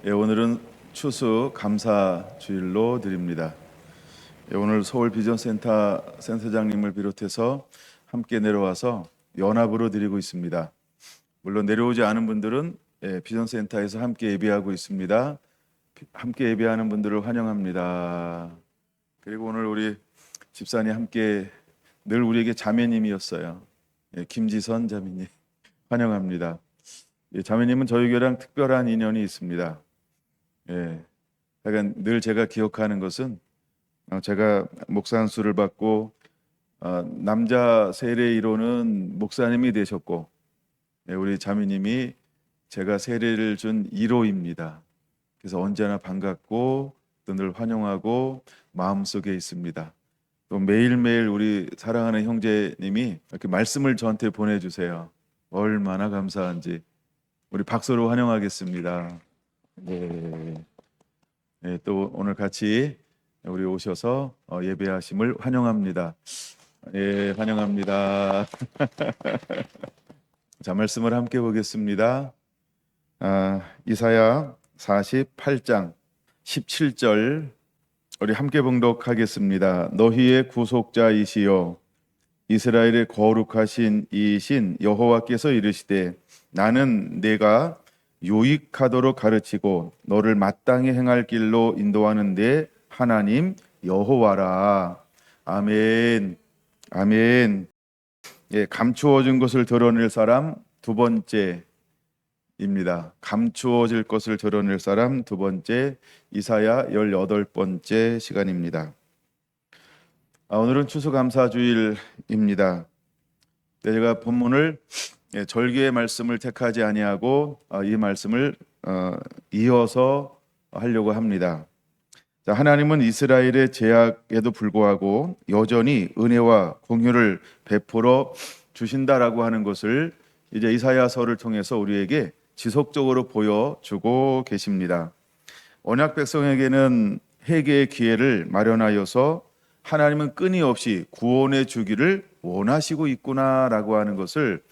오늘은 추수 감사 주일로 드립니다. 오늘 서울 비전센터 센터장님을 비롯해서 함께 내려와서 연합으로 드리고 있습니다. 물론 내려오지 않은 분들은 비전센터에서 함께 예배하고 있습니다. 함께 예배하는 분들을 환영합니다. 그리고 오늘 우리 집사님 함께 늘 우리에게 자매님이었어요. 김지선 자매님 환영합니다. 자매님은 저희 교회랑 특별한 인연이 있습니다. 약간 늘 제가 기억하는 것은 제가 목사 안수를 받고 남자 세례 1호는 목사님이 되셨고 우리 자매님이 제가 세례를 준 1호입니다. 그래서 언제나 반갑고 또 늘 환영하고 마음속에 있습니다. 또 매일매일 우리 사랑하는 형제님이 이렇게 말씀을 저한테 보내주세요. 얼마나 감사한지 우리 박수로 환영하겠습니다. 또 오늘 같이 우리 오셔서 예배하심을 환영합니다. 환영합니다. 자, 말씀을 함께 보겠습니다. 이사야 48장 17절 우리 함께 봉독하겠습니다. 너희의 구속자이시여 이스라엘의 거룩하신 이신 여호와께서 이르시되 나는 내가 유익하도록 가르치고 너를 마땅히 행할 길로 인도하는 내 하나님 여호와라. 아멘. 아멘. 감추어진 것을 드러낼 사람 두 번째입니다. 감추어질 것을 드러낼 사람 두 번째, 이사야 18번째 시간입니다. 오늘은 추수감사주일입니다. 제가 본문을 절기의 말씀을 택하지 아니하고 이 말씀을 이어서 하려고 합니다. 자, 하나님은 이스라엘의 제약에도 불구하고 여전히 은혜와 공유를 베풀어 주신다라고 하는 것을 이제 이사야서를 통해서 우리에게 지속적으로 보여주고 계십니다. 언약 백성에게는 회개의 기회를 마련하여서 하나님은 끊임없이 구원해 주기를 원하시고 있구나라고 하는 것을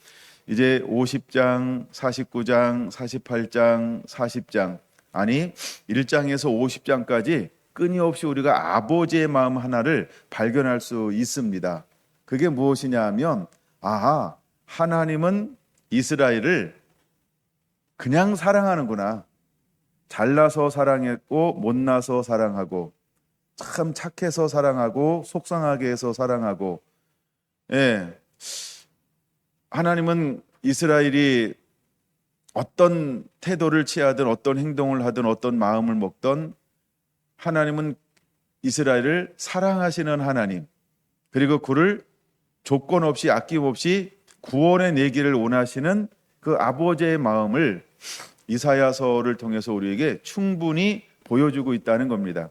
이제 50장, 49장, 48장, 40장 아니 1장에서 50장까지 끊임없이 우리가 아버지의 마음 하나를 발견할 수 있습니다. 그게 무엇이냐 하면 하나님은 이스라엘을 그냥 사랑하는구나. 잘나서 사랑했고 못나서 사랑하고 참 착해서 사랑하고 속상하게 해서 사랑하고 하나님은 이스라엘이 어떤 태도를 취하든 어떤 행동을 하든 어떤 마음을 먹든 하나님은 이스라엘을 사랑하시는 하나님, 그리고 그를 조건 없이 아낌없이 구원해 내기를 원하시는 그 아버지의 마음을 이사야서를 통해서 우리에게 충분히 보여주고 있다는 겁니다.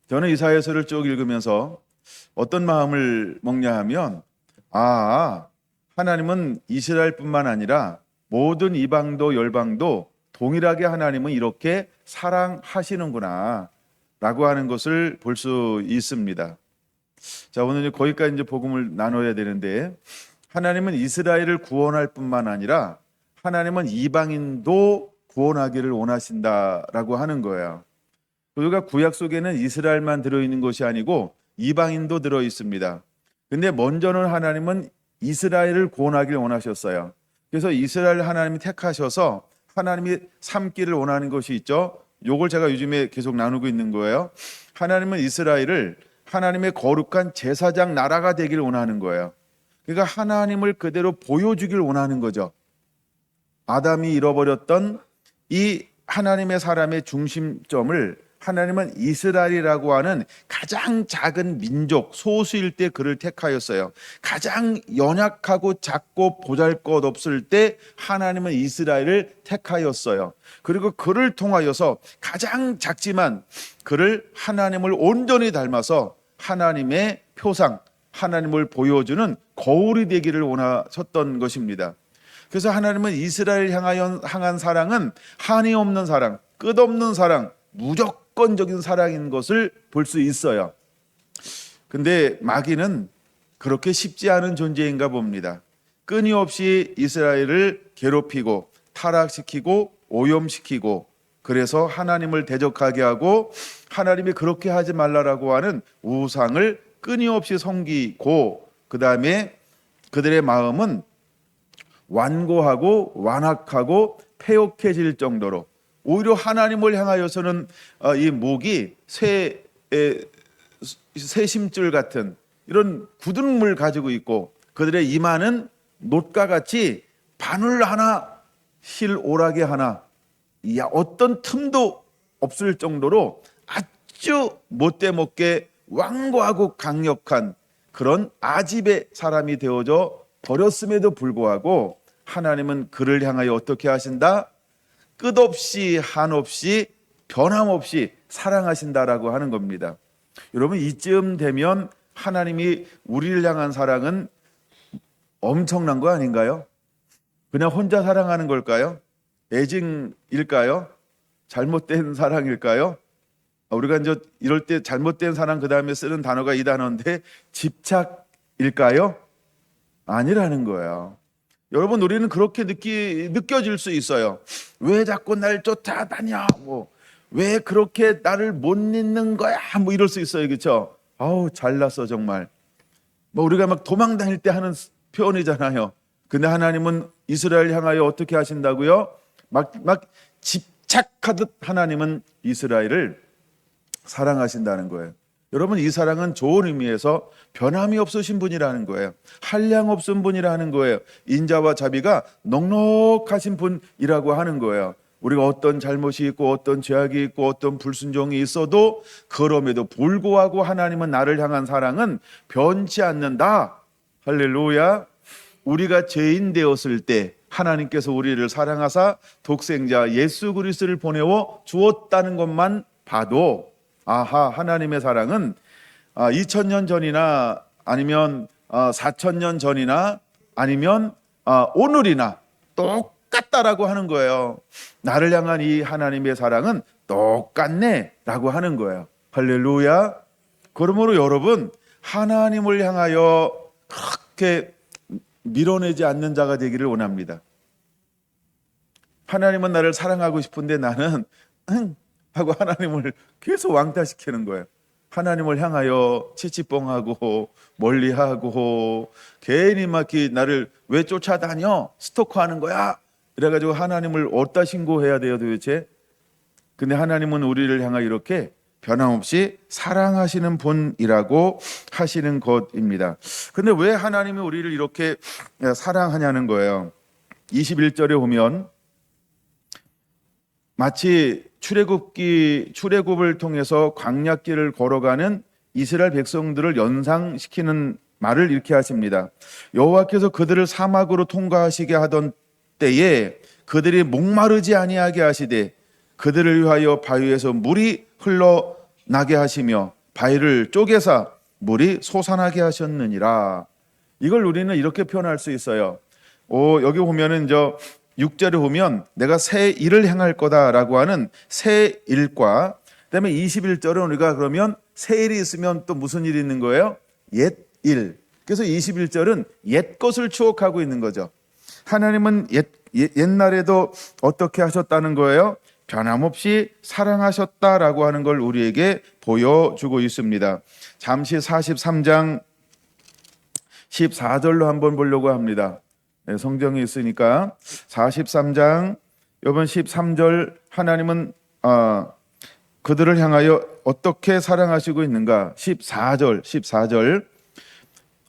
저는 이사야서를 쭉 읽으면서 어떤 마음을 먹냐 하면 하나님은 이스라엘뿐만 아니라 모든 이방도 열방도 동일하게 하나님은 이렇게 사랑하시는구나 라고 하는 것을 볼 수 있습니다. 자, 오늘 거기까지 이제 복음을 나눠야 되는데 하나님은 이스라엘을 구원할 뿐만 아니라 하나님은 이방인도 구원하기를 원하신다라고 하는 거예요. 우리가 구약 속에는 이스라엘만 들어있는 것이 아니고 이방인도 들어있습니다. 근데 먼저는 하나님은 이스라엘을 구원하기를 원하셨어요. 그래서 이스라엘 하나님이 택하셔서 하나님이 삼기를 원하는 것이 있죠. 요걸 제가 요즘에 계속 나누고 있는 거예요. 하나님은 이스라엘을 하나님의 거룩한 제사장 나라가 되기를 원하는 거예요. 그러니까 하나님을 그대로 보여주길 원하는 거죠. 아담이 잃어버렸던 이 하나님의 사람의 중심점을 하나님은 이스라엘이라고 하는 가장 작은 민족, 소수일 때 그를 택하였어요. 가장 연약하고 작고 보잘것없을 때 하나님은 이스라엘을 택하였어요. 그리고 그를 통하여서 가장 작지만 그를 하나님을 온전히 닮아서 하나님의 표상, 하나님을 보여주는 거울이 되기를 원하셨던 것입니다. 그래서 하나님은 이스라엘 향한 사랑은 한이 없는 사랑, 끝없는 사랑, 무조건적인 사랑인 것을 볼 수 있어요. 근데 마귀는 그렇게 쉽지 않은 존재인가 봅니다. 끊임없이 이스라엘을 괴롭히고 타락시키고 오염시키고 그래서 하나님을 대적하게 하고 하나님이 그렇게 하지 말라라고 하는 우상을 끊임없이 섬기고, 그 다음에 그들의 마음은 완고하고 완악하고 패역해질 정도로, 오히려 하나님을 향하여서는 이 목이 새심줄 같은 이런 굳은 물 가지고 있고, 그들의 이마는 놋과 같이 바늘 하나 실 오라게 하나 어떤 틈도 없을 정도로 아주 못되먹게 완고하고 강력한 그런 아집의 사람이 되어져 버렸음에도 불구하고 하나님은 그를 향하여 어떻게 하신다? 끝없이 한없이 변함없이 사랑하신다라고 하는 겁니다. 여러분, 이쯤 되면 하나님이 우리를 향한 사랑은 엄청난 거 아닌가요? 그냥 혼자 사랑하는 걸까요? 애증일까요? 잘못된 사랑일까요? 우리가 이제 이럴 때 잘못된 사랑 그 다음에 쓰는 단어가 이 단어인데, 집착일까요? 아니라는 거예요. 여러분, 우리는 그렇게 느껴질 수 있어요. 왜 자꾸 날 쫓아다녀? 왜 그렇게 나를 못 잊는 거야? 이럴 수 있어요. 그렇죠? 아우, 잘났어 정말. 우리가 막 도망 다닐 때 하는 표현이잖아요. 근데 하나님은 이스라엘 향하여 어떻게 하신다고요? 막 집착하듯 하나님은 이스라엘을 사랑하신다는 거예요. 여러분, 이 사랑은 좋은 의미에서 변함이 없으신 분이라는 거예요. 한량 없은 분이라는 거예요. 인자와 자비가 넉넉하신 분이라고 하는 거예요. 우리가 어떤 잘못이 있고 어떤 죄악이 있고 어떤 불순종이 있어도 그럼에도 불구하고 하나님은 나를 향한 사랑은 변치 않는다. 할렐루야. 우리가 죄인 되었을 때 하나님께서 우리를 사랑하사 독생자 예수 그리스도를 보내어 주었다는 것만 봐도, 아하, 하나님의 사랑은 2000년 전이나 아니면 4000년 전이나 아니면 오늘이나 똑같다라고 하는 거예요. 나를 향한 이 하나님의 사랑은 똑같네 라고 하는 거예요. 할렐루야. 그러므로 여러분, 하나님을 향하여 그렇게 밀어내지 않는 자가 되기를 원합니다. 하나님은 나를 사랑하고 싶은데 나는 하고 하나님을 계속 왕따시키는 거예요. 하나님을 향하여 치치뽕하고 멀리하고 괜히 막 나를 왜 쫓아다녀? 스토커하는 거야? 이래가지고 하나님을 어디다 신고해야 돼요 도대체? 근데 하나님은 우리를 향하여 이렇게 변함없이 사랑하시는 분이라고 하시는 것입니다. 근데 왜 하나님이 우리를 이렇게 사랑하냐는 거예요. 21절에 보면 마치 출애굽을 통해서 광야길을 걸어가는 이스라엘 백성들을 연상시키는 말을 이렇게 하십니다. 여호와께서 그들을 사막으로 통과하시게 하던 때에 그들이 목마르지 아니하게 하시되 그들을 위하여 바위에서 물이 흘러나게 하시며 바위를 쪼개사 물이 솟아나게 하셨느니라. 이걸 우리는 이렇게 표현할 수 있어요. 여기 보면은 6절에 보면 내가 새 일을 행할 거다라고 하는 새 일과, 그다음에 21절은 우리가 그러면 새 일이 있으면 또 무슨 일이 있는 거예요? 옛 일. 그래서 21절은 옛 것을 추억하고 있는 거죠. 하나님은 옛날에도 어떻게 하셨다는 거예요? 변함없이 사랑하셨다라고 하는 걸 우리에게 보여주고 있습니다. 잠시 43장 14절로 한번 보려고 합니다. 성경이 있으니까 43장 이번 13절, 하나님은 그들을 향하여 어떻게 사랑하시고 있는가? 14절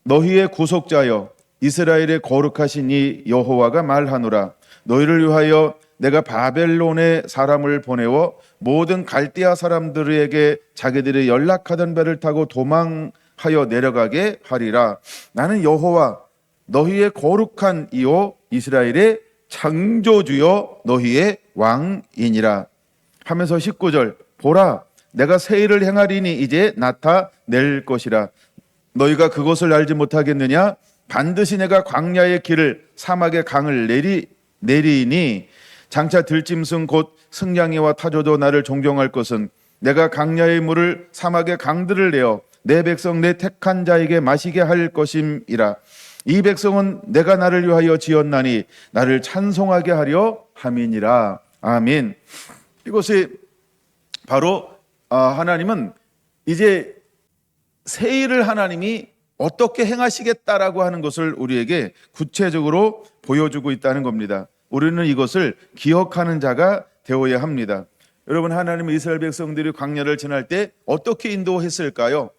너희의 구속자여 이스라엘의 거룩하신 이 여호와가 말하노라. 너희를 위하여 내가 바벨론에 사람을 보내어 모든 갈대아 사람들에게 자기들이 연락하던 배를 타고 도망하여 내려가게 하리라. 나는 여호와 너희의 거룩한 이요 이스라엘의 창조주여 너희의 왕이니라 하면서 19절 보라 내가 새 일을 행하리니 이제 나타낼 것이라. 너희가 그것을 알지 못하겠느냐? 반드시 내가 광야의 길을 사막의 강을 내리니 장차 들짐승 곧 승냥이와 타조도 나를 존경할 것은 내가 광야의 물을 사막의 강들을 내어 내 백성 내 택한 자에게 마시게 할 것임이라. 이 백성은 내가 나를 위하여 지었나니 나를 찬송하게 하려 함이니라. 아멘. 이것이 바로 하나님은 이제 새 일을 하나님이 어떻게 행하시겠다라고 하는 것을 우리에게 구체적으로 보여주고 있다는 겁니다. 우리는 이것을 기억하는 자가 되어야 합니다. 여러분, 하나님은 이스라엘 백성들이 광야를 지날 때 어떻게 인도했을까요?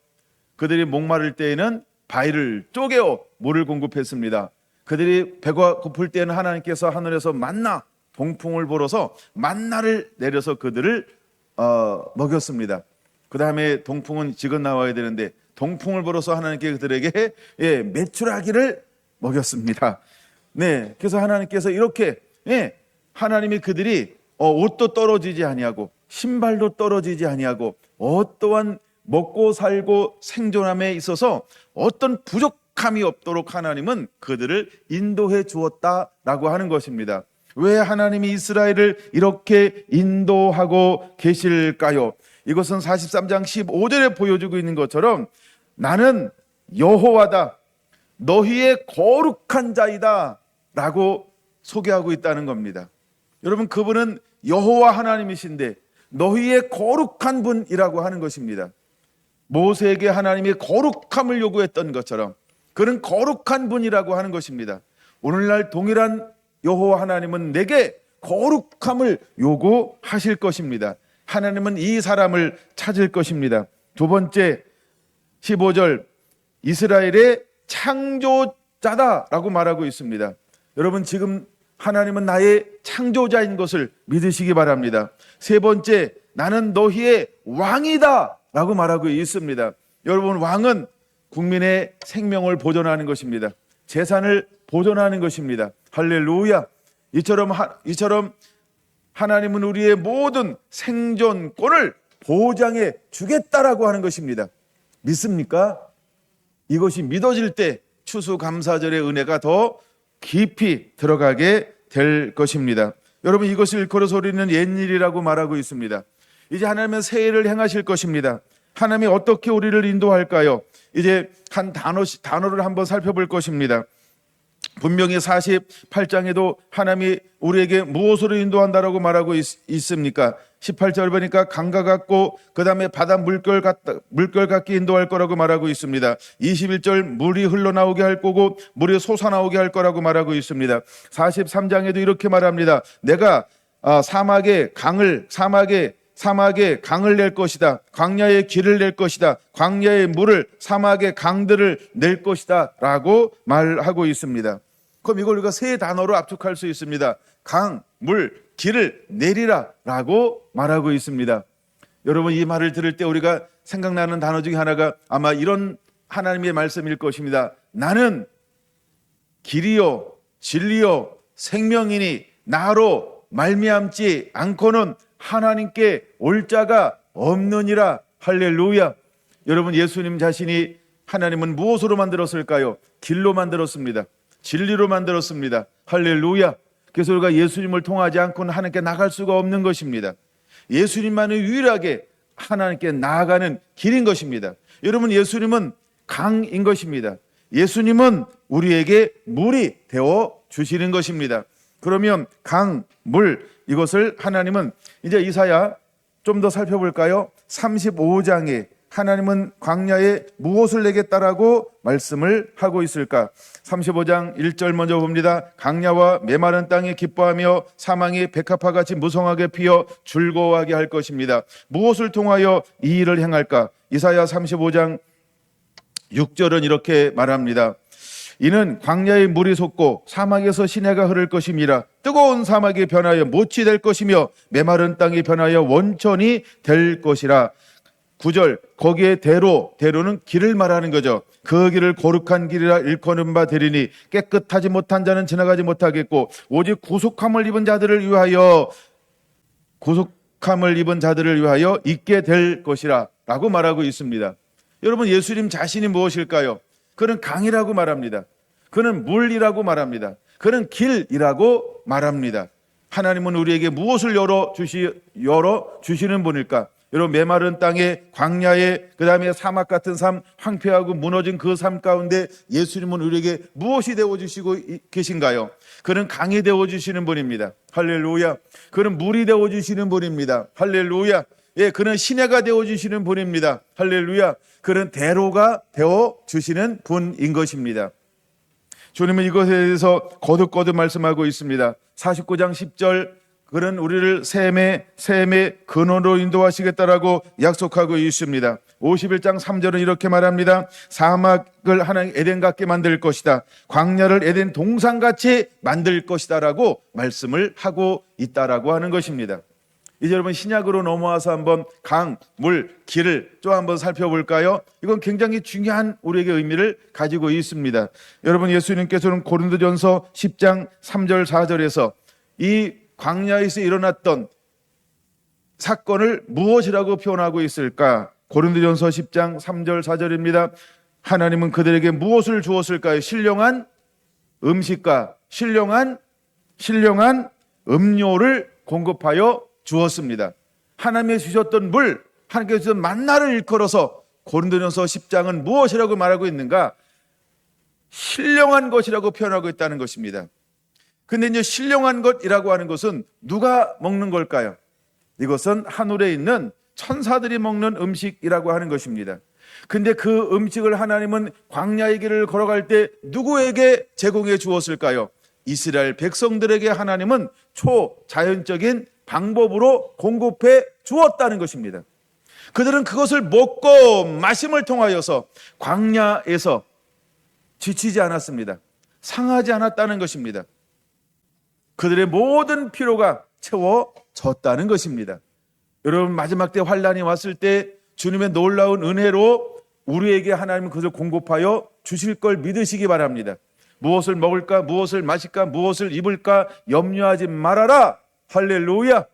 그들이 목마를 때에는 바위를 쪼개어 물을 공급했습니다. 그들이 배가 고플 때는 하나님께서 하늘에서 만나, 동풍을 불어서 만나를 내려서 그들을 먹였습니다. 그 다음에 동풍은 지금 나와야 되는데 동풍을 불어서 하나님께 그들에게 메추라기를 먹였습니다. 네, 그래서 하나님께서 이렇게 하나님이 그들이 옷도 떨어지지 아니하고 신발도 떨어지지 아니하고 어떠한 먹고 살고 생존함에 있어서 어떤 부족함이 없도록 하나님은 그들을 인도해 주었다라고 하는 것입니다. 왜 하나님이 이스라엘을 이렇게 인도하고 계실까요? 이것은 43장 15절에 보여주고 있는 것처럼 나는 여호와다, 너희의 거룩한 자이다 라고 소개하고 있다는 겁니다. 여러분, 그분은 여호와 하나님이신데 너희의 거룩한 분이라고 하는 것입니다. 모세에게 하나님이 거룩함을 요구했던 것처럼 그는 거룩한 분이라고 하는 것입니다. 오늘날 동일한 여호와 하나님은 내게 거룩함을 요구하실 것입니다. 하나님은 이 사람을 찾을 것입니다. 두 번째 15절, 이스라엘의 창조자다라고 말하고 있습니다. 여러분, 지금 하나님은 나의 창조자인 것을 믿으시기 바랍니다. 세 번째, 나는 너희의 왕이다 라고 말하고 있습니다. 여러분, 왕은 국민의 생명을 보존하는 것입니다. 재산을 보존하는 것입니다. 할렐루야. 이처럼 하나님은 우리의 모든 생존권을 보장해 주겠다라고 하는 것입니다. 믿습니까? 이것이 믿어질 때 추수감사절의 은혜가 더 깊이 들어가게 될 것입니다. 여러분, 이것을 일컬어서 우리는 옛일이라고 말하고 있습니다. 이제 하나님은 새 일을 행하실 것입니다. 하나님이 어떻게 우리를 인도할까요? 이제 한 단어를 한번 살펴볼 것입니다. 분명히 48장에도 하나님이 우리에게 무엇으로 인도한다라고 말하고 있습니까? 18절 보니까 강과 같고 그 다음에 바다 물결 같게 인도할 거라고 말하고 있습니다. 21절 물이 흘러나오게 할 거고 물이 솟아나오게 할 거라고 말하고 있습니다. 43장에도 이렇게 말합니다. 내가 사막에 강을 낼 것이다. 광야에 길을 낼 것이다. 광야의 물을, 사막의 강들을 낼 것이다 라고 말하고 있습니다. 그럼 이걸 우리가 세 단어로 압축할 수 있습니다. 강, 물, 길을 내리라 라고 말하고 있습니다. 여러분, 이 말을 들을 때 우리가 생각나는 단어 중에 하나가 아마 이런 하나님의 말씀일 것입니다. 나는 길이요 진리요 생명이니 나로 말미암지 않고는 하나님께 올 자가 없느니라. 할렐루야. 여러분, 예수님 자신이 하나님은 무엇으로 만들었을까요? 길로 만들었습니다. 진리로 만들었습니다. 할렐루야. 그래서 우리가 예수님을 통하지 않고는 하나님께 나갈 수가 없는 것입니다. 예수님만이 유일하게 하나님께 나아가는 길인 것입니다. 여러분, 예수님은 강인 것입니다. 예수님은 우리에게 물이 되어 주시는 것입니다. 그러면 강, 물, 이것을 하나님은 이제 이사야 좀 더 살펴볼까요? 35장에 하나님은 광야에 무엇을 내겠다라고 말씀을 하고 있을까? 35장 1절 먼저 봅니다. 강야와 메마른 땅에 기뻐하며 사망이 백합화같이 무성하게 피어 즐거워하게 할 것입니다. 무엇을 통하여 이 일을 행할까? 이사야 35장 6절은 이렇게 말합니다. 이는 광야의 물이 솟고 사막에서 시내가 흐를 것임이라. 뜨거운 사막이 변하여 못이 될 것이며 메마른 땅이 변하여 원천이 될 것이라. 9절, 거기에 대로는 길을 말하는 거죠. 그 길을 거룩한 길이라 일컫는 바 되리니 깨끗하지 못한 자는 지나가지 못하겠고 오직 구속함을 입은 자들을 위하여 있게 될 것이라 라고 말하고 있습니다. 여러분, 예수님 자신이 무엇일까요? 그는 강이라고 말합니다. 그는 물이라고 말합니다. 그는 길이라고 말합니다. 하나님은 우리에게 무엇을 열어 주시는 분일까? 여러분, 메마른 땅에, 광야에, 그 다음에 사막 같은 삶, 황폐하고 무너진 그 삶 가운데 예수님은 우리에게 무엇이 되어주시고 계신가요? 그는 강이 되어주시는 분입니다. 할렐루야. 그는 물이 되어주시는 분입니다. 할렐루야. 예, 그는 시내가 되어주시는 분입니다. 할렐루야. 그는 대로가 되어주시는 분인 것입니다. 주님은 이것에 대해서 거듭거듭 말씀하고 있습니다. 49장 10절, 그는 우리를 샘의 근원으로 인도하시겠다라고 약속하고 있습니다. 51장 3절은 이렇게 말합니다. 사막을 하나님 에덴 같게 만들 것이다. 광야를 에덴 동산같이 만들 것이다 라고 말씀을 하고 있다라고 하는 것입니다. 이제 여러분, 신약으로 넘어와서 한번 강, 물, 길을 좀 한번 살펴볼까요? 이건 굉장히 중요한 우리에게 의미를 가지고 있습니다. 여러분, 예수님께서는 고린도전서 10장 3절 4절에서 이 광야에서 일어났던 사건을 무엇이라고 표현하고 있을까? 고린도전서 10장 3절 4절입니다. 하나님은 그들에게 무엇을 주었을까요? 신령한 음식과 신령한 음료를 공급하여 주었습니다. 하나님이 주셨던 물, 하나님께서 주셨던 만나를 일컬어서 고린도전서 10장은 무엇이라고 말하고 있는가? 신령한 것이라고 표현하고 있다는 것입니다. 근데 이제 신령한 것이라고 하는 것은 누가 먹는 걸까요? 이것은 하늘에 있는 천사들이 먹는 음식이라고 하는 것입니다. 근데 그 음식을 하나님은 광야의 길을 걸어갈 때 누구에게 제공해 주었을까요? 이스라엘 백성들에게 하나님은 초자연적인 방법으로 공급해 주었다는 것입니다. 그들은 그것을 먹고 마심을 통하여서 광야에서 지치지 않았습니다. 상하지 않았다는 것입니다. 그들의 모든 필요가 채워졌다는 것입니다. 여러분, 마지막 때 환란이 왔을 때 주님의 놀라운 은혜로 우리에게 하나님은 그것을 공급하여 주실 걸 믿으시기 바랍니다. 무엇을 먹을까, 무엇을 마실까, 무엇을 입을까 염려하지 말아라. 할렐루야.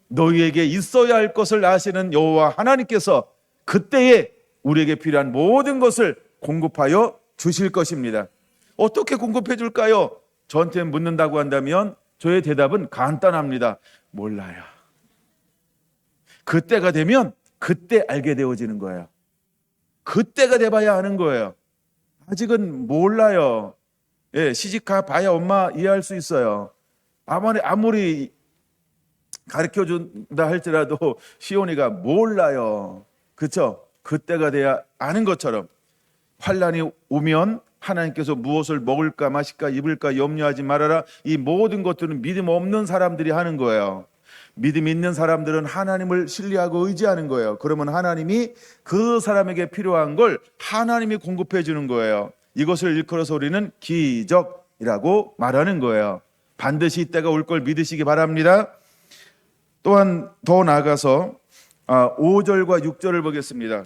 너희에게 있어야 할 것을 아시는 여호와 하나님께서 그때에 우리에게 필요한 모든 것을 공급하여 주실 것입니다. 어떻게 공급해 줄까요? 저한테 묻는다고 한다면 저의 대답은 간단합니다. 몰라요. 그때가 되면 그때 알게 되어지는 거예요. 그때가 돼봐야 하는 거예요. 아직은 몰라요. 예, 시집가 봐야 엄마 이해할 수 있어요. 아무리 가르쳐준다 할지라도 시온이가 몰라요. 그렇죠? 그때가 돼야 아는 것처럼 환란이 오면 하나님께서 무엇을 먹을까 마실까 입을까 염려하지 말아라. 이 모든 것들은 믿음 없는 사람들이 하는 거예요. 믿음 있는 사람들은 하나님을 신뢰하고 의지하는 거예요. 그러면 하나님이 그 사람에게 필요한 걸 하나님이 공급해 주는 거예요. 이것을 일컬어서 우리는 기적이라고 말하는 거예요. 반드시 이때가 올 걸 믿으시기 바랍니다. 또한 더 나아가서 5절과 6절을 보겠습니다.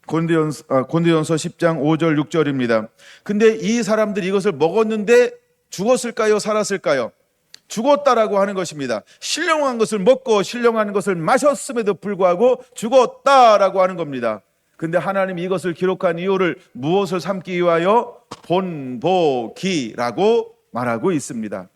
고린도전서 10장 5절 6절입니다. 근데 이 사람들이 이것을 먹었는데 죽었을까요? 살았을까요? 죽었다라고 하는 것입니다. 신령한 것을 먹고 신령한 것을 마셨음에도 불구하고 죽었다라고 하는 겁니다. 근데 하나님이 이것을 기록한 이유를 무엇을 삼기 위하여? 본보기라고 말하고 있습니다.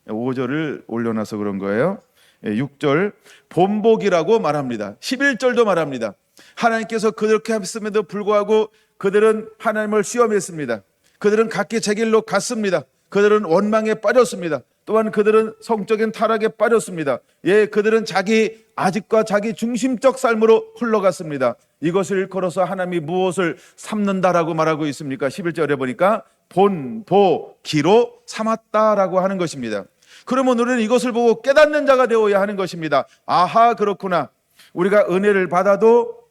5절을 올려놔서 그런 거예요. 6절 본보기라고 말합니다. 11절도 말합니다. 하나님께서 그렇게 했음에도 불구하고 그들은 하나님을 시험했습니다. 그들은 각기 제 길로 갔습니다. 그들은 원망에 빠졌습니다. 또한 그들은 성적인 타락에 빠졌습니다. 예, 그들은 자기 아집과 자기 중심적 삶으로 흘러갔습니다. 이것을 일컬어서 하나님이 무엇을 삼는다라고 말하고 있습니까? 11절에 보니까 본보기로 삼았다라고 하는 것입니다. 그러면 우리는 이것을 보고 깨닫는 자가 되어야 하는 것입니다. 아하, 그렇구나. 우리가 은혜를 받아도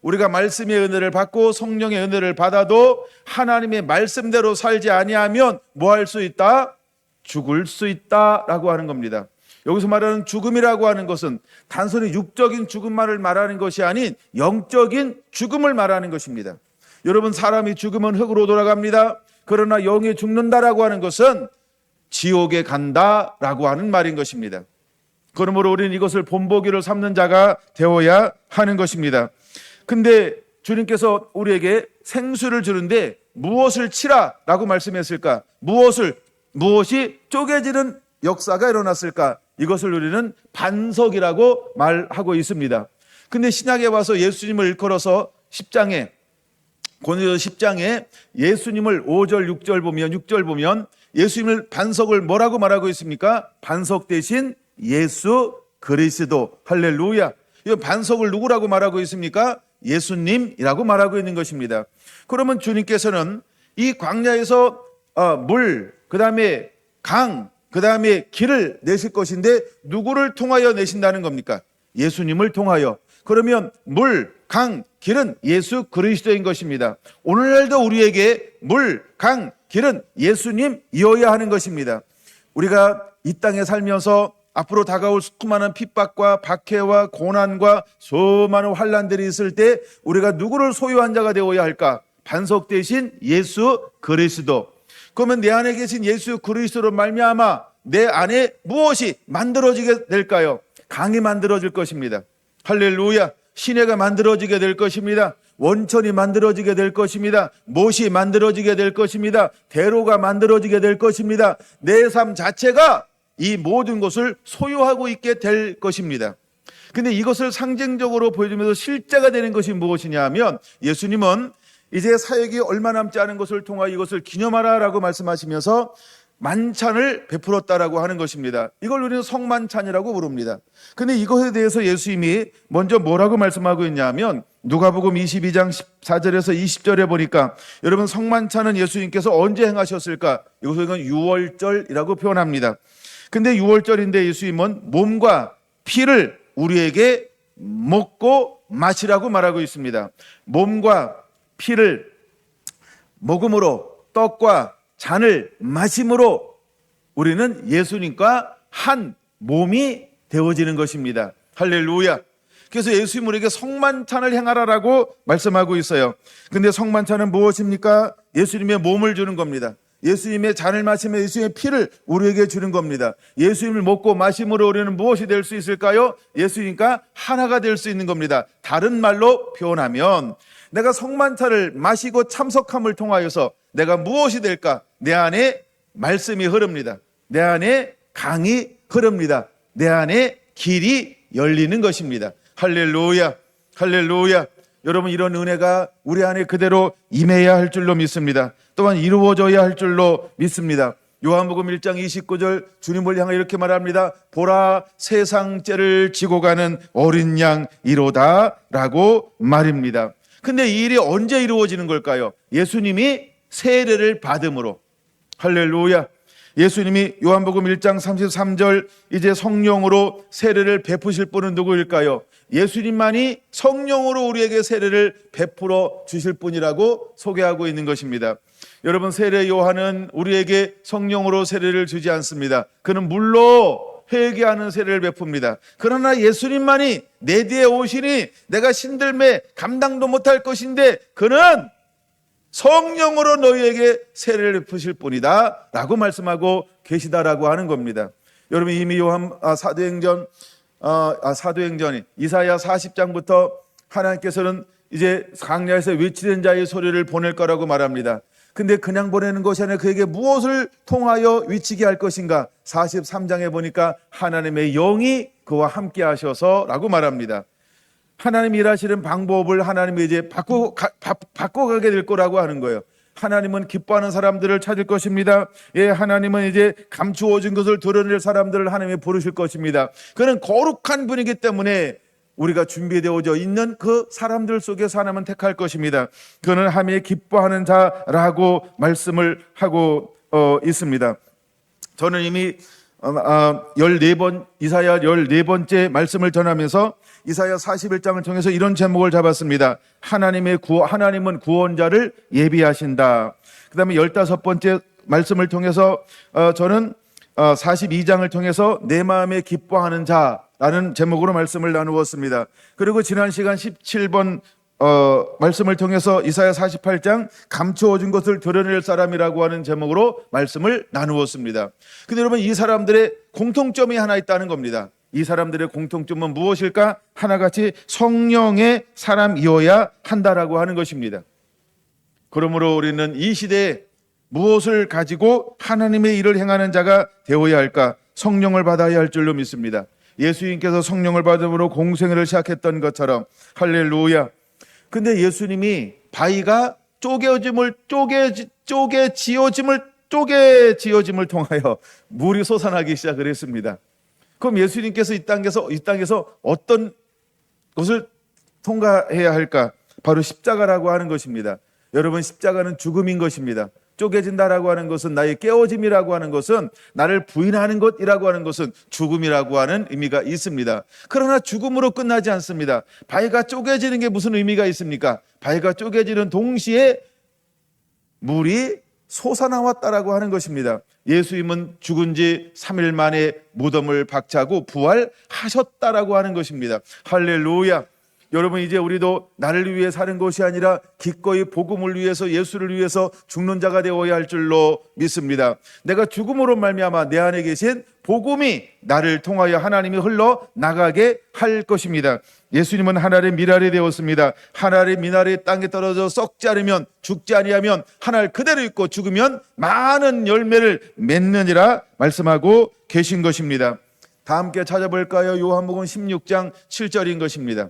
우리가 말씀의 은혜를 받고 성령의 은혜를 받아도 하나님의 말씀대로 살지 아니하면 뭐 할 수 있다? 죽을 수 있다라고 하는 겁니다. 여기서 말하는 죽음이라고 하는 것은 단순히 육적인 죽음만을 말하는 것이 아닌 영적인 죽음을 말하는 것입니다. 여러분, 사람이 죽으면 흙으로 돌아갑니다. 그러나 영이 죽는다라고 하는 것은 지옥에 간다라고 하는 말인 것입니다. 그러므로 우리는 이것을 본보기로 삼는 자가 되어야 하는 것입니다. 근데 주님께서 우리에게 생수를 주는데 무엇을 치라라고 말씀했을까? 무엇이 쪼개지는 역사가 일어났을까? 이것을 우리는 반석이라고 말하고 있습니다. 근데 신약에 와서 예수님을 일컬어서 10장에 고린도서 10장에 예수님을 5절 6절 보면 예수님을 반석을 뭐라고 말하고 있습니까? 반석 대신 예수 그리스도. 할렐루야. 이 반석을 누구라고 말하고 있습니까? 예수님이라고 말하고 있는 것입니다. 그러면 주님께서는 이 광야에서 물, 그 다음에 강, 그 다음에 길을 내실 것인데 누구를 통하여 내신다는 겁니까? 예수님을 통하여. 그러면 물, 강, 길은 예수 그리스도인 것입니다. 오늘날도 우리에게 물, 강, 길은 예수님이어야 하는 것입니다. 우리가 이 땅에 살면서 앞으로 다가올 수많은 핍박과 박해와 고난과 수많은 환난들이 있을 때 우리가 누구를 소유한 자가 되어야 할까? 반석 대신 예수 그리스도. 그러면 내 안에 계신 예수 그리스도로 말미암아 내 안에 무엇이 만들어지게 될까요? 강이 만들어질 것입니다. 할렐루야. 시내가 만들어지게 될 것입니다. 원천이 만들어지게 될 것입니다. 못이 만들어지게 될 것입니다. 대로가 만들어지게 될 것입니다. 내 삶 자체가 이 모든 것을 소유하고 있게 될 것입니다. 근데 이것을 상징적으로 보여주면서 실제가 되는 것이 무엇이냐 하면 예수님은 이제 사역이 얼마 남지 않은 것을 통하여 이것을 기념하라라고 말씀하시면서 만찬을 베풀었다라고 하는 것입니다. 이걸 우리는 성만찬이라고 부릅니다. 근데 이것에 대해서 예수님이 먼저 뭐라고 말씀하고 있냐면 누가복음 22장 14절에서 20절에 보니까 여러분 성만찬은 예수님께서 언제 행하셨을까? 이것을 6월절이라고 표현합니다. 근데 6월절인데 예수님은 몸과 피를 우리에게 먹고 마시라고 말하고 있습니다. 몸과 피를 먹음으로 떡과 잔을 마심으로 우리는 예수님과 한 몸이 되어지는 것입니다. 할렐루야. 그래서 예수님 우리에게 성만찬을 행하라라고 말씀하고 있어요. 근데 성만찬은 무엇입니까? 예수님의 몸을 주는 겁니다. 예수님의 잔을 마시며 예수님의 피를 우리에게 주는 겁니다. 예수님을 먹고 마심으로 우리는 무엇이 될 수 있을까요? 예수님과 하나가 될 수 있는 겁니다. 다른 말로 표현하면 내가 성만찬을 마시고 참석함을 통하여서 내가 무엇이 될까? 내 안에 말씀이 흐릅니다. 내 안에 강이 흐릅니다. 내 안에 길이 열리는 것입니다. 할렐루야. 할렐루야. 여러분 이런 은혜가 우리 안에 그대로 임해야 할 줄로 믿습니다. 또한 이루어져야 할 줄로 믿습니다. 요한복음 1장 29절 주님을 향해 이렇게 말합니다. 보라 세상 죄를 지고 가는 어린 양이로다 라고 말입니다. 근데 이 일이 언제 이루어지는 걸까요? 예수님이 세례를 받음으로. 할렐루야. 예수님이 요한복음 1장 33절 이제 성령으로 세례를 베푸실 분은 누구일까요? 예수님만이 성령으로 우리에게 세례를 베풀어 주실 분이라고 소개하고 있는 것입니다. 여러분 세례 요한은 우리에게 성령으로 세례를 주지 않습니다. 그는 물로 회개하는 세례를 베풉니다. 그러나 예수님만이 내 뒤에 오시니 내가 신들매 감당도 못할 것인데 그는 성령으로 너희에게 세례를 베푸실 분이다 라고 말씀하고 계시다라고 하는 겁니다. 여러분 이미 사도행전이 이사야 40장부터 하나님께서는 이제 광야에서 외치는 자의 소리를 보낼 거라고 말합니다. 근데 그냥 보내는 것이 아니라 그에게 무엇을 통하여 위치게 할 것인가? 43장에 보니까 하나님의 영이 그와 함께 하셔서 라고 말합니다. 하나님이 일하시는 방법을 하나님이 이제 바꿔가게 될 거라고 하는 거예요. 하나님은 기뻐하는 사람들을 찾을 것입니다. 예, 하나님은 이제 감추어진 것을 드러낼 사람들을 하나님이 부르실 것입니다. 그는 거룩한 분이기 때문에 우리가 준비되어져 있는 그 사람들 속에서 하나님은 택할 것입니다. 그는 하나님이 기뻐하는 자라고 말씀을 하고 있습니다. 저는 이미 14번 이사야 14번째 말씀을 전하면서 이사야 41장을 통해서 이런 제목을 잡았습니다. 하나님은 구원자를 예비하신다. 그 다음에 15번째 말씀을 통해서 저는 42장을 통해서 내 마음에 기뻐하는 자라는 제목으로 말씀을 나누었습니다. 그리고 지난 시간 17번 말씀을 통해서 이사야 48장 감추어진 것을 드러낼 사람이라고 하는 제목으로 말씀을 나누었습니다. 근데 여러분 이 사람들의 공통점이 하나 있다는 겁니다. 이 사람들의 공통점은 무엇일까? 하나같이 성령의 사람이어야 한다라고 하는 것입니다. 그러므로 우리는 이 시대에 무엇을 가지고 하나님의 일을 행하는 자가 되어야 할까? 성령을 받아야 할 줄로 믿습니다. 예수님께서 성령을 받음으로 공생애를 시작했던 것처럼. 할렐루야. 근데 예수님이 바위가 쪼개 지어짐을 통하여 물이 솟아나기 시작을 했습니다. 그럼 예수님께서 이 땅에서 어떤 것을 통과해야 할까? 바로 십자가라고 하는 것입니다. 여러분, 십자가는 죽음인 것입니다. 쪼개진다라고 하는 것은, 나의 깨어짐이라고 하는 것은, 나를 부인하는 것이라고 하는 것은 죽음이라고 하는 의미가 있습니다. 그러나 죽음으로 끝나지 않습니다. 바위가 쪼개지는 게 무슨 의미가 있습니까? 바위가 쪼개지는 동시에 물이 솟아나왔다라고 하는 것입니다. 예수님은 죽은 지 3일 만에 무덤을 박차고 부활하셨다라고 하는 것입니다. 할렐루야. 여러분, 이제 우리도 나를 위해 사는 것이 아니라 기꺼이 복음을 위해서, 예수를 위해서 죽는 자가 되어야 할 줄로 믿습니다. 내가 죽음으로 말미암아 내 안에 계신 복음이 나를 통하여 하나님이 흘러나가게 할 것입니다. 예수님은 하늘의 미랄이 되었습니다. 하늘의 미랄이 땅에 떨어져 썩지 않으면, 죽지 아니하면 하늘 그대로 있고, 죽으면 많은 열매를 맺느니라 말씀하고 계신 것입니다. 다 함께 찾아볼까요? 요한복음 16장 7절인 것입니다.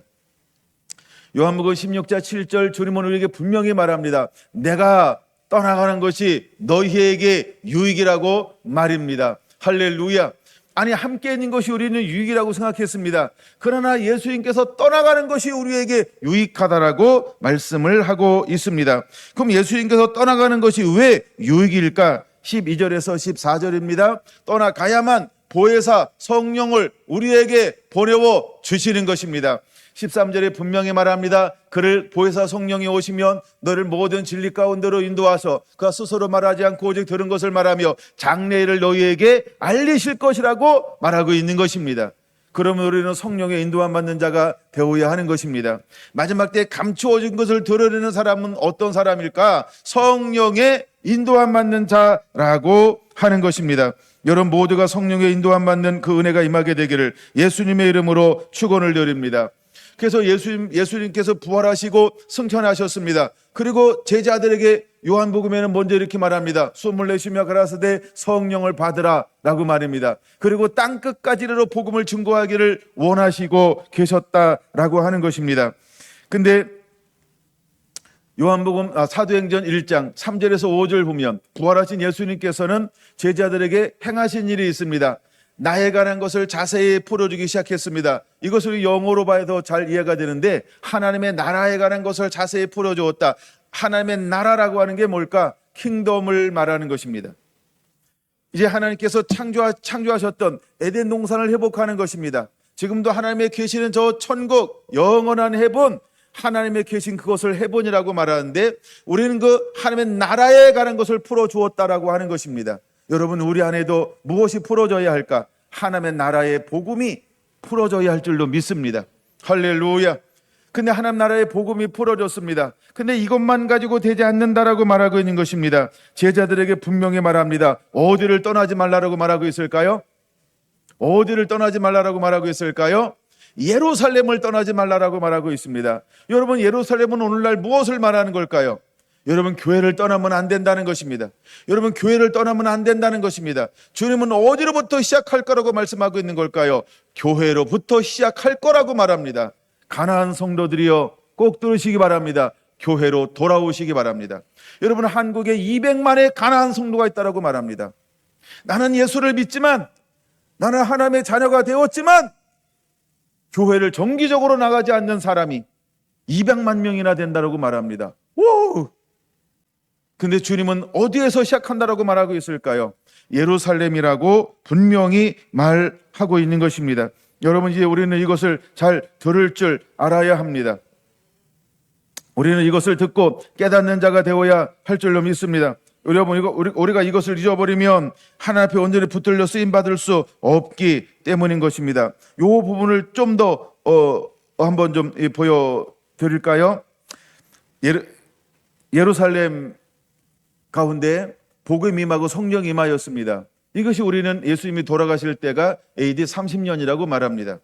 요한복음 16장 7절, 주님은 우리에게 분명히 말합니다. 내가 떠나가는 것이 너희에게 유익이라고 말입니다. 할렐루야. 아니, 함께 있는 것이 우리는 유익이라고 생각했습니다. 그러나 예수님께서 떠나가는 것이 우리에게 유익하다라고 말씀을 하고 있습니다. 그럼 예수님께서 떠나가는 것이 왜 유익일까? 12절에서 14절입니다. 떠나가야만 보혜사 성령을 우리에게 보내어 주시는 것입니다. 13절에 분명히 말합니다. 그를 보혜사 성령이 오시면 너를 모든 진리 가운데로 인도하서 그가 스스로 말하지 않고 오직 들은 것을 말하며 장래일을 너희에게 알리실 것이라고 말하고 있는 것입니다. 그러면 우리는 성령의 인도함 받는 자가 되어야 하는 것입니다. 마지막 때에 감추어진 것을 드러내는 사람은 어떤 사람일까? 성령의 인도함 받는 자라고 하는 것입니다. 여러분 모두가 성령의 인도함 받는 그 은혜가 임하게 되기를 예수님의 이름으로 축원을 드립니다. 그래서 예수님께서 부활하시고 승천하셨습니다. 그리고 제자들에게 요한복음에는 먼저 이렇게 말합니다. 숨을 내쉬며 가라사대 성령을 받으라 라고 말입니다. 그리고 땅끝까지 이르러 복음을 증거하기를 원하시고 계셨다라고 하는 것입니다. 근데 요한복음 사도행전 1장 3절에서 5절 보면 부활하신 예수님께서는 제자들에게 행하신 일이 있습니다. 나에 관한 것을 자세히 풀어주기 시작했습니다. 이것을 영어로 봐야 더 잘 이해가 되는데 하나님의 나라에 관한 것을 자세히 풀어주었다. 하나님의 나라라고 하는 게 뭘까? 킹덤을 말하는 것입니다. 이제 하나님께서 창조하셨던 에덴 동산을 회복하는 것입니다. 지금도 하나님의 계시는 저 천국, 영원한 해본, 하나님의 계신 그것을 해본이라고 말하는데 우리는 그 하나님의 나라에 관한 것을 풀어주었다라고 하는 것입니다. 여러분 우리 안에도 무엇이 풀어져야 할까? 하나님의 나라의 복음이 풀어져야 할 줄로 믿습니다. 할렐루야. 근데 하나님 나라의 복음이 풀어졌습니다. 근데 이것만 가지고 되지 않는다라고 말하고 있는 것입니다. 제자들에게 분명히 말합니다. 어디를 떠나지 말라라고 말하고 있을까요? 어디를 떠나지 말라라고 말하고 있을까요? 예루살렘을 떠나지 말라라고 말하고 있습니다. 여러분 예루살렘은 오늘날 무엇을 말하는 걸까요? 여러분 교회를 떠나면 안 된다는 것입니다. 여러분 교회를 떠나면 안 된다는 것입니다. 주님은 어디로부터 시작할 거라고 말씀하고 있는 걸까요? 교회로부터 시작할 거라고 말합니다. 가나안 성도들이여 꼭 들으시기 바랍니다. 교회로 돌아오시기 바랍니다. 여러분 한국에 200만의 가나안 성도가 있다고 말합니다. 나는 예수를 믿지만 나는 하나님의 자녀가 되었지만 교회를 정기적으로 나가지 않는 사람이 200만 명이나 된다고 말합니다. 오! 근데 주님은 어디에서 시작한다라고 말하고 있을까요? 예루살렘이라고 분명히 말하고 있는 것입니다. 여러분 이제 우리는 이것을 잘 들을 줄 알아야 합니다. 우리는 이것을 듣고 깨닫는 자가 되어야 할 줄로 믿습니다. 여러분 우리가 이것을 잊어버리면 하나님 앞에 온전히 붙들려 쓰임받을 수 없기 때문인 것입니다. 이 부분을 좀 더 한번 좀 보여드릴까요? 예루살렘 가운데 복음이 임하고 성령이 임하였습니다. 이것이 우리는 예수님이 돌아가실 때가 AD 30년이라고 말합니다.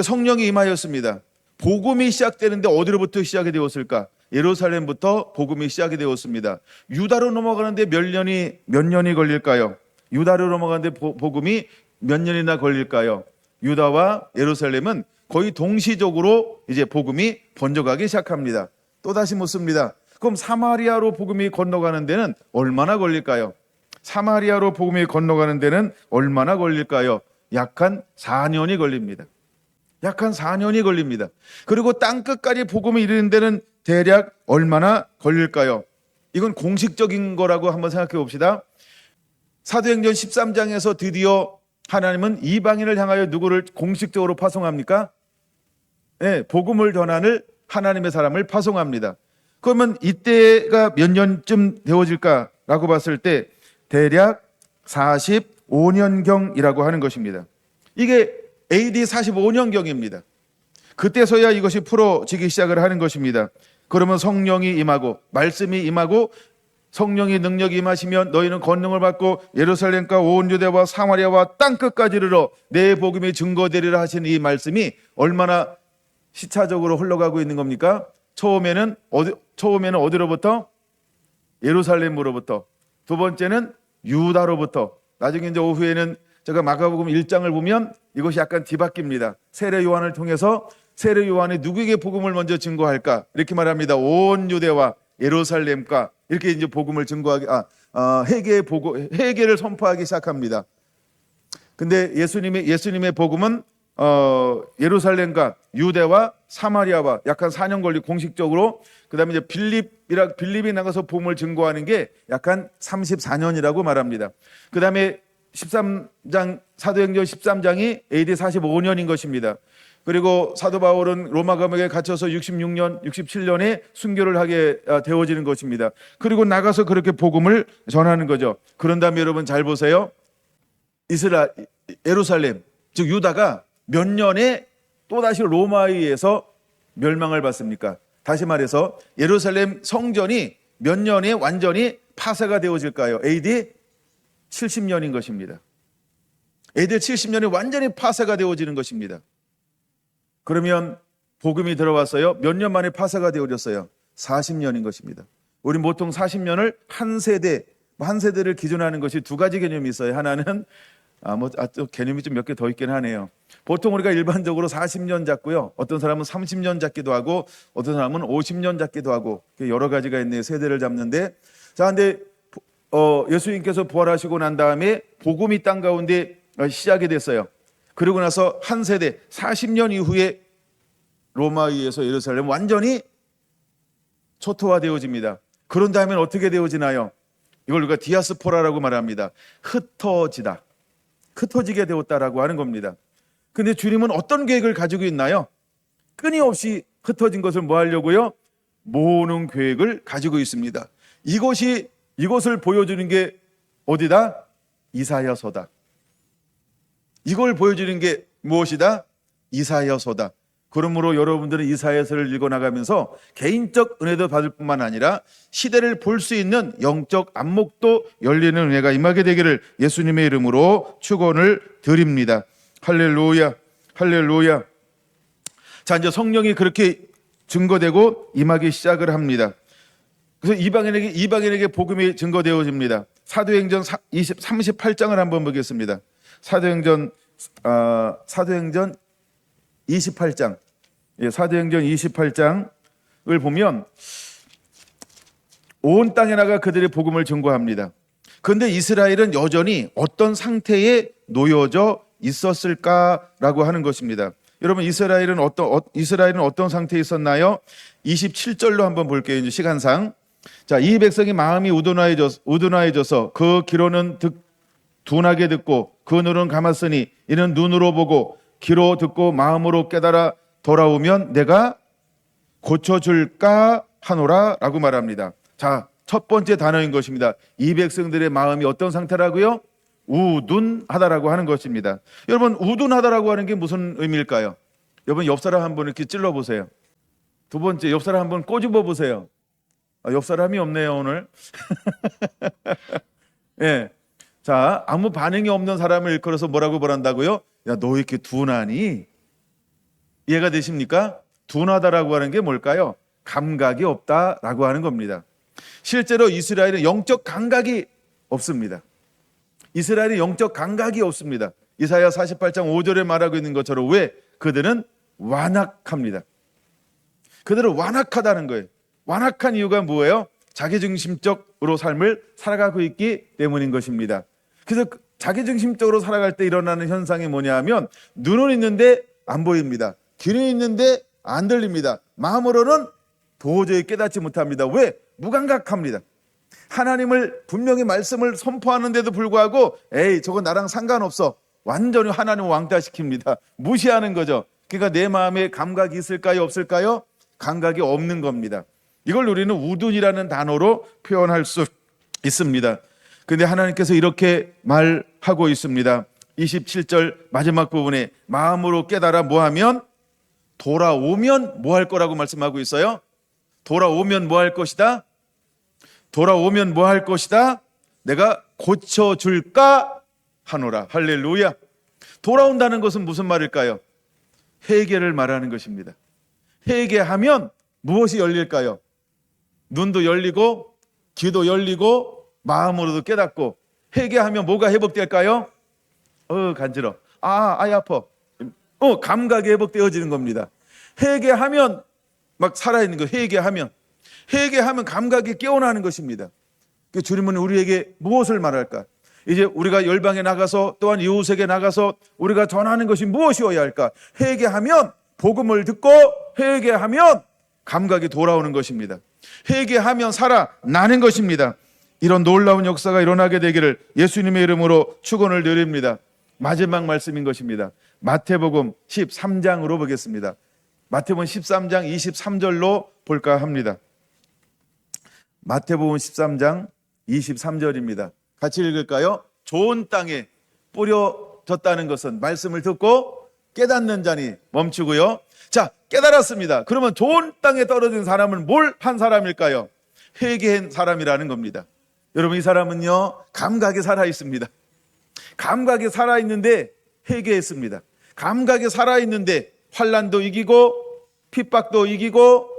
성령이 임하였습니다. 복음이 시작되는데 어디로부터 시작이 되었을까? 예루살렘부터 복음이 시작이 되었습니다. 유다로 넘어가는데 몇 년이 걸릴까요? 유다로 넘어가는데 복음이 몇 년이나 걸릴까요? 유다와 예루살렘은 거의 동시적으로 이제 복음이 번져가기 시작합니다. 또다시 묻습니다. 그럼 사마리아로 복음이 건너가는 데는 얼마나 걸릴까요? 사마리아로 복음이 건너가는 데는 얼마나 걸릴까요? 약 한 4년이 걸립니다. 약 한 4년이 걸립니다. 그리고 땅끝까지 복음이 이르는 데는 대략 얼마나 걸릴까요? 이건 공식적인 거라고 한번 생각해 봅시다. 사도행전 13장에서 드디어 하나님은 이방인을 향하여 누구를 공식적으로 파송합니까? 네, 복음을 전하는 하나님의 사람을 파송합니다. 그러면 이때가 몇 년쯤 되어질까라고 봤을 때 대략 45년경이라고 하는 것입니다. 이게 AD 45년경입니다. 그때서야 이것이 풀어지기 시작을 하는 것입니다. 그러면 성령이 임하고 말씀이 임하고 성령의 능력이 임하시면 너희는 권능을 받고 예루살렘과 온 유대와 사마리아와 땅끝까지 이르러 내 복음이 증거되리라 하시는 이 말씀이 얼마나 시차적으로 흘러가고 있는 겁니까? 처음에는 어디로부터? 예루살렘으로부터. 두 번째는 유다로부터. 나중에 이제 오후에는 제가 마가복음 1장을 보면 이것이 약간 뒤바뀝니다. 세례 요한을 통해서 세례 요한이 누구에게 복음을 먼저 증거할까? 이렇게 말합니다. 온 유대와 예루살렘과 이렇게 이제 복음을 증거하기, 회개를 선포하기 시작합니다. 근데 예수님의 복음은 예루살렘과 유대와 사마리아와 약 한 4년 걸리 공식적으로, 그 다음에 이제 빌립이 나가서 복음을 증거하는 게 약 한 34년이라고 말합니다. 그 다음에 사도행전 13장이 AD 45년인 것입니다. 그리고 사도 바울은 로마 감옥에 갇혀서 67년에 순교를 하게 되어지는 것입니다. 그리고 나가서 그렇게 복음을 전하는 거죠. 그런 다음에 여러분 잘 보세요. 예루살렘, 즉 유다가 몇 년에 또다시 로마에 의해서 멸망을 받습니까? 다시 말해서 예루살렘 성전이 몇 년에 완전히 파쇄가 되어질까요? AD 70년인 것입니다. AD 70년에 완전히 파쇄가 되어지는 것입니다. 그러면 복음이 들어왔어요. 몇 년 만에 파쇄가 되어졌어요? 40년인 것입니다. 우리 보통 40년을 한 세대를 기준하는 것이 두 가지 개념이 있어요. 하나는 또 개념이 좀 몇 개 더 있긴 하네요. 보통 우리가 일반적으로 40년 잡고요. 어떤 사람은 30년 잡기도 하고, 어떤 사람은 50년 잡기도 하고, 여러 가지가 있네요. 세대를 잡는데. 자, 근데 예수님께서 부활하시고 난 다음에 복음이 땅 가운데 시작이 됐어요. 그리고 나서 한 세대 40년 이후에 로마에 의해서 예루살렘 완전히 초토화되어집니다. 그런 다음에 어떻게 되어지나요? 이걸 우리가 디아스포라라고 말합니다. 흩어지게 되었다라고 하는 겁니다. 근데 주님은 어떤 계획을 가지고 있나요? 끊임없이 흩어진 것을 뭐 하려고요? 모으는 계획을 가지고 있습니다. 이것을 보여주는 게 어디다? 이사야서다. 이걸 보여주는 게 무엇이다? 이사야서다. 그러므로 여러분들은 이사야서를 읽어나가면서 개인적 은혜도 받을 뿐만 아니라 시대를 볼 수 있는 영적 안목도 열리는 은혜가 임하게 되기를 예수님의 이름으로 축원을 드립니다. 할렐루야, 할렐루야. 자, 이제 성령이 그렇게 증거되고 임하기 시작을 합니다. 그래서 이방인에게 복음이 증거되어집니다. 사도행전 38장을 한번 보겠습니다. 사도행전 28장. 사도행전 28장을 보면 온 땅에 나가 그들의 복음을 증거합니다. 그런데 이스라엘은 여전히 어떤 상태에 놓여져 있었을까라고 하는 것입니다. 여러분, 이스라엘은 어떤 상태에 있었나요? 27절로 한번 볼게요. 이제 시간상. 자, 이 백성이 마음이 우둔하여져서 그 귀로는 둔하게 듣고 그 눈은 감았으니 이는 눈으로 보고 귀로 듣고 마음으로 깨달아 돌아오면 내가 고쳐줄까 하노라 라고 말합니다. 자, 첫 번째 단어인 것입니다. 이 백성들의 마음이 어떤 상태라고요? 우둔하다라고 하는 것입니다. 여러분, 우둔하다라고 하는 게 무슨 의미일까요? 여러분, 옆 사람 한번 이렇게 찔러보세요. 두 번째, 옆 사람 한번 꼬집어 보세요. 옆 사람이 없네요, 오늘. 예. 자, 아무 반응이 없는 사람을 일컬어서 뭐라고 말한다고요? 야, 너 이렇게 둔하니? 이해가 되십니까? 둔하다라고 하는 게 뭘까요? 감각이 없다라고 하는 겁니다. 실제로 이스라엘은 영적 감각이 없습니다. 이스라엘이 영적 감각이 없습니다. 이사야 48장 5절에 말하고 있는 것처럼 왜? 그들은 완악합니다. 그들은 완악하다는 거예요. 완악한 이유가 뭐예요? 자기중심적으로 삶을 살아가고 있기 때문인 것입니다. 그래서 자기중심적으로 살아갈 때 일어나는 현상이 뭐냐 하면 눈은 있는데 안 보입니다. 귀는 있는데 안 들립니다. 마음으로는 도저히 깨닫지 못합니다. 왜? 무감각합니다. 하나님을 분명히 말씀을 선포하는데도 불구하고 에이 저거 나랑 상관없어. 완전히 하나님을 왕따시킵니다. 무시하는 거죠. 그러니까 내 마음에 감각이 있을까요? 없을까요? 감각이 없는 겁니다. 이걸 우리는 우둔이라는 단어로 표현할 수 있습니다. 그런데 하나님께서 이렇게 말하고 있습니다. 27절 마지막 부분에 마음으로 깨달아 뭐하면? 돌아오면 뭐 할 거라고 말씀하고 있어요? 돌아오면 뭐 할 것이다? 돌아오면 뭐 할 것이다? 내가 고쳐줄까 하노라. 할렐루야. 돌아온다는 것은 무슨 말일까요? 회개를 말하는 것입니다. 회개하면 무엇이 열릴까요? 눈도 열리고 귀도 열리고 마음으로도 깨닫고. 회개하면 뭐가 회복될까요? 간지러. 아이 아파. 감각이 회복되어지는 겁니다. 회개하면 막 살아있는 거. 회개하면 감각이 깨어나는 것입니다. 주님은 우리에게 무엇을 말할까? 이제 우리가 열방에 나가서 또한 이웃에게 나가서 우리가 전하는 것이 무엇이어야 할까? 회개하면 복음을 듣고 회개하면 감각이 돌아오는 것입니다. 회개하면 살아나는 것입니다. 이런 놀라운 역사가 일어나게 되기를 예수님의 이름으로 축원을 드립니다. 마지막 말씀인 것입니다. 마태복음 13장으로 보겠습니다. 마태복음 13장 23절로 볼까 합니다. 마태복음 13장 23절입니다. 같이 읽을까요? 좋은 땅에 뿌려졌다는 것은 말씀을 듣고 깨닫는 자니 멈추고요. 자, 깨달았습니다. 그러면 좋은 땅에 떨어진 사람은 뭘 한 사람일까요? 회개한 사람이라는 겁니다. 여러분, 이 사람은요, 감각이 살아있습니다. 감각이 살아있는데 회개했습니다. 감각이 살아있는데 환난도 이기고 핍박도 이기고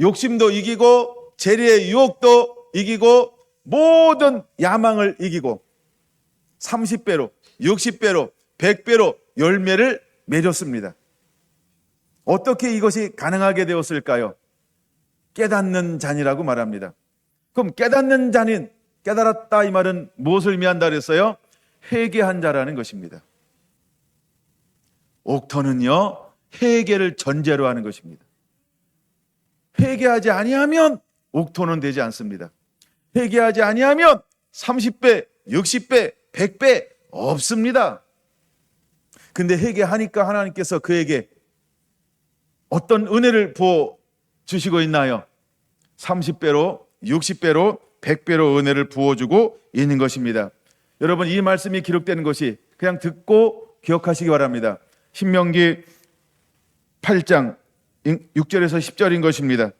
욕심도 이기고 재리의 유혹도 이기고 모든 야망을 이기고 30배로 60배로 100배로 열매를 맺었습니다. 어떻게 이것이 가능하게 되었을까요? 깨닫는 자니라고 말합니다. 그럼 깨닫는 자는, 깨달았다 이 말은 무엇을 의미한다 그랬어요? 회개한 자라는 것입니다. 옥터는요, 회개를 전제로 하는 것입니다. 회개하지 아니하면 옥토는 되지 않습니다. 회개하지 아니하면 30배, 60배, 100배 없습니다. 근데 회개하니까 하나님께서 그에게 어떤 은혜를 부어 주시고 있나요? 30배로, 60배로, 100배로 은혜를 부어주고 있는 것입니다. 여러분, 이 말씀이 기록되는 것이 그냥 듣고 기억하시기 바랍니다. 신명기 8장 6절에서 10절인 것입니다.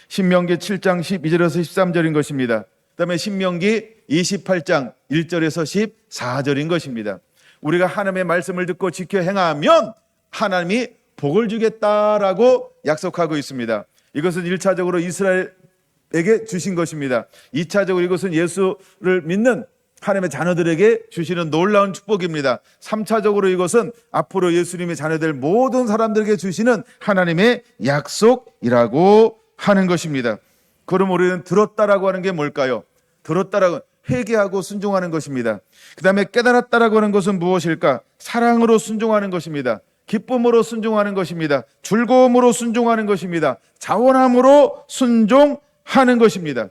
신명기 7장 12절에서 13절인 것입니다. 그 다음에 신명기 28장 1절에서 14절인 것입니다. 우리가 하나님의 말씀을 듣고 지켜 행하면 하나님이 복을 주겠다라고 약속하고 있습니다. 이것은 1차적으로 이스라엘에게 주신 것입니다. 2차적으로 이것은 예수를 믿는 하나님의 자녀들에게 주시는 놀라운 축복입니다. 3차적으로 이것은 앞으로 예수님의 자녀들 모든 사람들에게 주시는 하나님의 약속이라고 하는 것입니다. 그럼 우리는 들었다라고 하는 게 뭘까요? 들었다라고 회개하고 순종하는 것입니다. 그 다음에 깨달았다라고 하는 것은 무엇일까? 사랑으로 순종하는 것입니다. 기쁨으로 순종하는 것입니다. 즐거움으로 순종하는 것입니다. 자원함으로 순종하는 것입니다.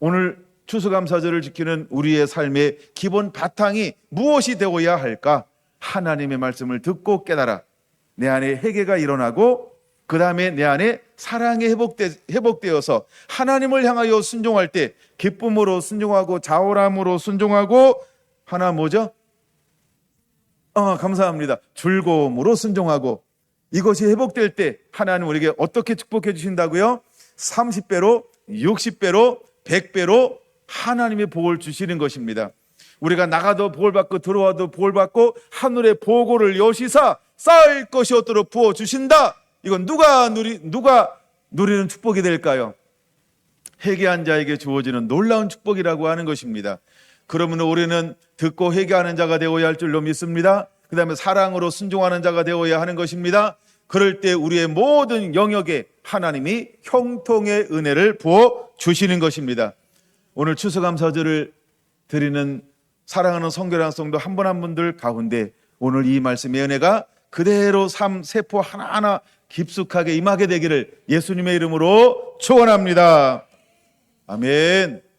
오늘 추수감사절을 지키는 우리의 삶의 기본 바탕이 무엇이 되어야 할까? 하나님의 말씀을 듣고 깨달아 내 안에 회개가 일어나고 그 다음에 내 안에 사랑이 회복되어서 하나님을 향하여 순종할 때 기쁨으로 순종하고 자원함으로 순종하고 하나 뭐죠? 감사합니다. 즐거움으로 순종하고 이것이 회복될 때 하나님 우리에게 어떻게 축복해 주신다고요? 30배로 60배로 100배로 하나님의 복을 주시는 것입니다. 우리가 나가도 복을 받고 들어와도 복을 받고 하늘의 보고를 여시사 쌓을 것이 없도록 부어주신다. 이건 누가 누리는 축복이 될까요? 회개한 자에게 주어지는 놀라운 축복이라고 하는 것입니다. 그러면 우리는 듣고 회개하는 자가 되어야 할 줄로 믿습니다. 그 다음에 사랑으로 순종하는 자가 되어야 하는 것입니다. 그럴 때 우리의 모든 영역에 하나님이 형통의 은혜를 부어 주시는 것입니다. 오늘 추수감사절을 드리는 사랑하는 성결한 성도 한 분 한 분들 가운데 오늘 이 말씀의 은혜가 그대로 삶 세포 하나하나 깊숙하게 임하게 되기를 예수님의 이름으로 축원합니다. 아멘.